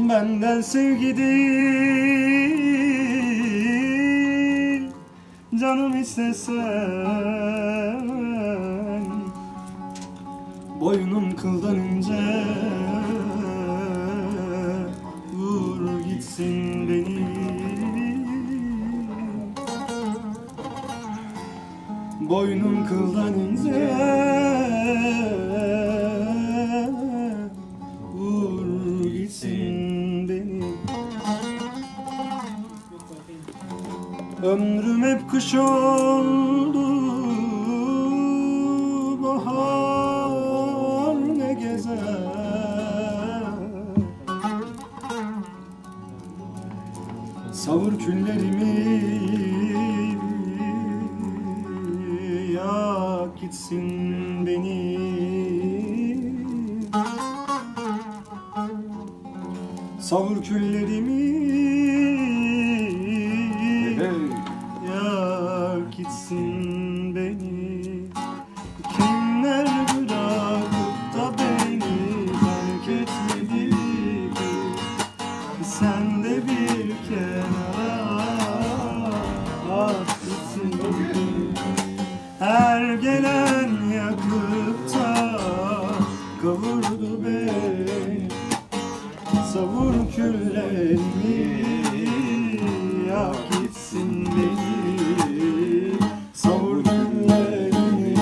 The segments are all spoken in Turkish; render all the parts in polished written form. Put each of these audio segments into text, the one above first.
Benden sevgi değil, canım istesen. Boynum kıldan ince, vur gitsin beni. Boynum kıldan ince, vur gitsin beni. Ömrüm hep kış oldu, bahar ne gezer. Savur küllerimi, yak gitsin beni. Savur küllerimi, yak gitsin beni. Kimler bırakıp da beni terk etmedi ki? Sen de bir kenara at gitsin beni. Her gelen yakıp da kavurdu beni. Savur küllerimi, yak gitsin beni. Savur küllerimi,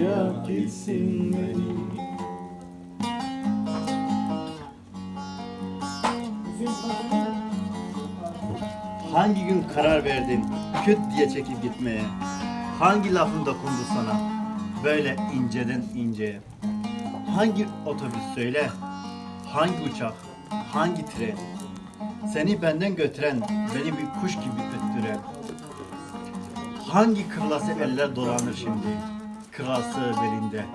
yak gitsin beni. Hangi gün karar verdin küt diye çekip gitmeye? Hangi lafın dokundu sana böyle inceden inceye? Hangi otobüs söyle? Hangi uçak? Hangi tren? Seni benden götüren, beni bir kuş gibi öttüren. Hangi kırlası eller dolanır şimdi, kırası belinde?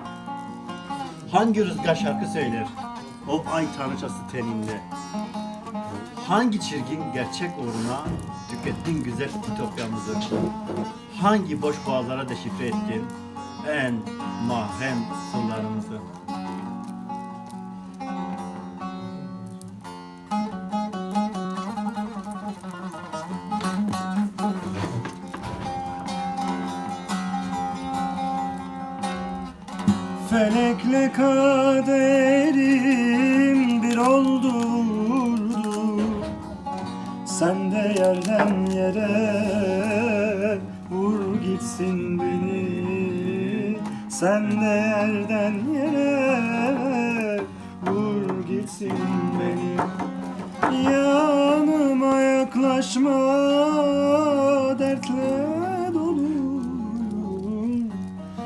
Hangi rüzgar şarkı söyler, o ay tanrıçası teninde? Hangi çirkin gerçek uğruna tükettin güzel ütopyamızı? Hangi boş boğazlara deşifre ettin en mahrem sırlarımızı? Felekle kaderim bir oldu vurdu. Sen de yerden yere vur gitsin beni. Sen de yerden yere vur gitsin beni. Yanıma yaklaşma, dertle dolu.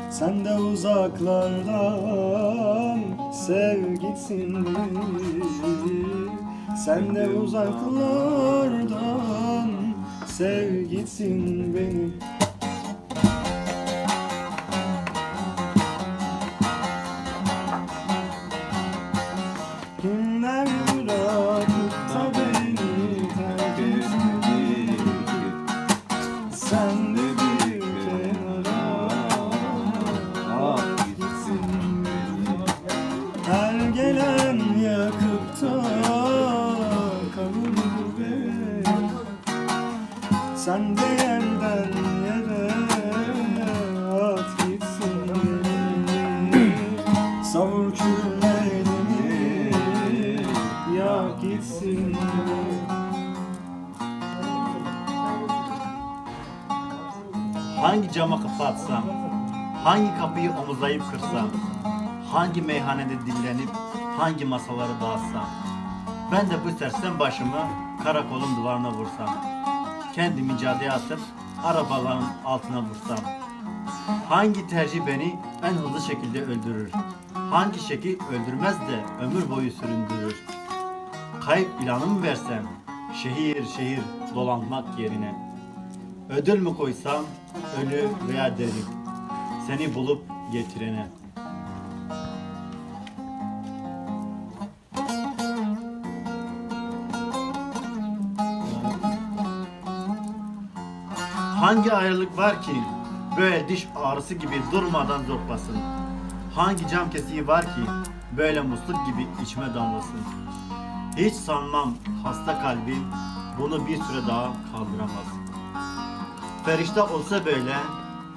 Sen de uzaklardan sev gitsin beni. Sen de uzaklardan sev gitsin beni. Kimler bırakıp da beni terk etmedi ki? Sen de bir kenara at gitsin beni. Her gelen yakıp da kavurur beni. Sen de yerden yere at gitsin beni. Savur küllerimi, yak gitsin beni. Hangi cama kafa atsam, hangi kapıyı omuzlayıp kırsam, hangi meyhanede dillenip hangi masaları dağıtsam, ben de bu sersem başımı karakolun duvarına vursam, kendimi caddeye atıp arabaların altına vursam, hangi tercih beni en hızlı şekilde öldürür, hangi şekil öldürmez de ömür boyu süründürür, kayıp ilanı mı versem şehir şehir dolanmak yerine, ödül mü koysam ölü veya deri seni bulup getirene. Hangi ayrılık var ki böyle diş ağrısı gibi durmadan zorlasın? Hangi cam kesiği var ki böyle musluk gibi içime damlasın? Hiç sanmam hasta kalbim bunu bir süre daha kaldıramaz. Ferişte olsa böyle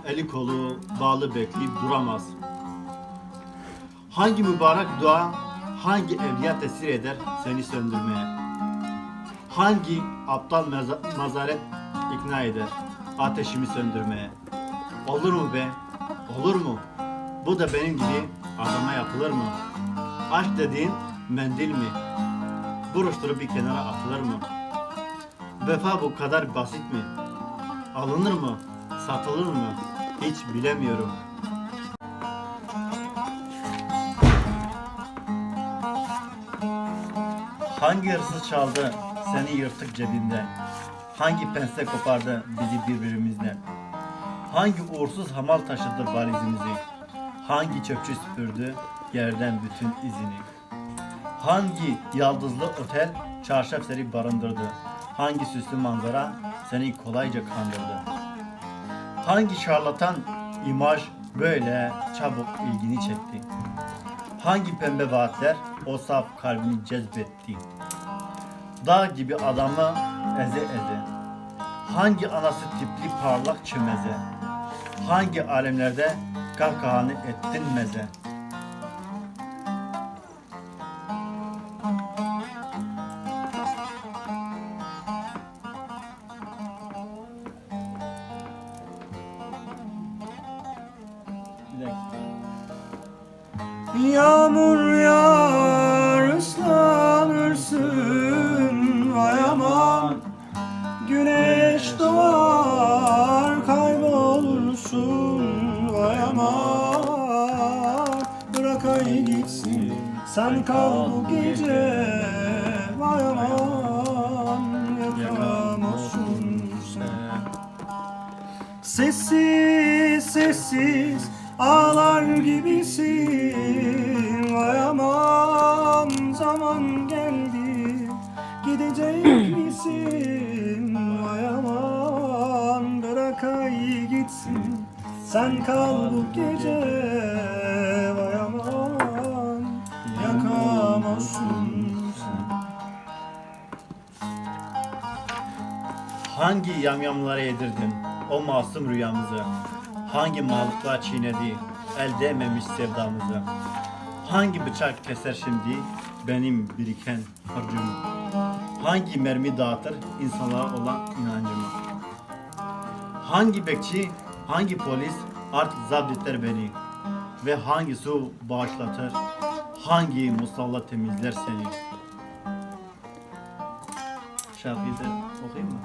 eli kolu bağlı bekleyip duramaz. Hangi mübarek dua, hangi evliya tesir eder seni söndürmeye? Hangi aptal mazaret ikna eder ateşimi söndürmeye? Olur mu be? Olur mu? Bu da benim gibi adama yapılır mı? Aşk dediğin mendil mi? Buruşturup bir kenara atılır mı? Vefa bu kadar basit mi? Alınır mı? Satılır mı? Hiç bilemiyorum. Hangi hırsız çaldı seni yırtık cebinde? Hangi pense kopardı bizi birbirimizden? Hangi uğursuz hamal taşıdı valizimizi? Hangi çöpçü süpürdü yerden bütün izini? Hangi yaldızlı otel çarşaf seni barındırdı? Hangi süslü manzara seni kolayca kandırdı? Hangi şarlatan imaj böyle çabuk ilgini çekti? Hangi pembe vaatler o saf kalbini cezbetti? Dağ gibi adamı eze eze. Hangi anası tipli parlak çimeze? Hangi alemlerde kahkahanı ettin meze? Bir dakika. Yağmur yağar ıslanırsın vay aman. Güneş doğar kaybolursun vay aman. Bırak ay gitsin sen kal bu gece vay aman. Yakam olsun sen. Sessiz sessiz ağlar gibisin vay aman. Zaman geldi gidecek misin vay aman. Bırak ay gitsin sen kal bu gece vay aman. Yakam olsun sen. Hangi yamyamlara yedirdin o masum rüyamızı? Hangi mahluka çiğnedi el değmemiş sevdamızı? Hangi bıçak keser şimdi benim biriken harcımı? Hangi mermi dağıtır insanlara olan inancımı? Hangi bekçi, hangi polis artık zabdetler beni? Ve hangi su bağışlatır, hangi musalla temizler seni? Şarkıyı da okuyayım mı?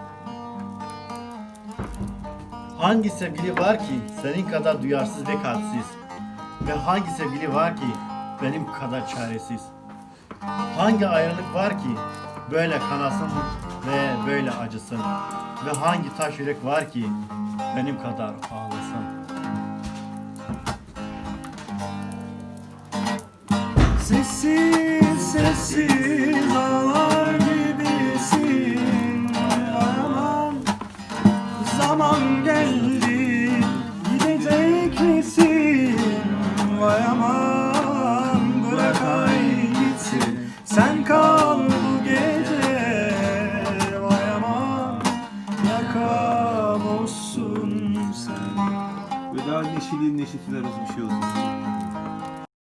Hangi sevgili var ki senin kadar duyarsız ve kalpsiz? Ve hangi sevgili var ki benim kadar çaresiz? Hangi ayrılık var ki böyle kanasın ve böyle acısın? Ve hangi taş yürek var ki benim kadar ağlasın? Sessiz sessiz ağlar gibisin aman. Zaman geldi gidecek misin vay aman. Bırak ay gitsin sen kal bu gece vay aman. Yakam olsun sen. Ve daha neşeli neşetiler bir şey olsun.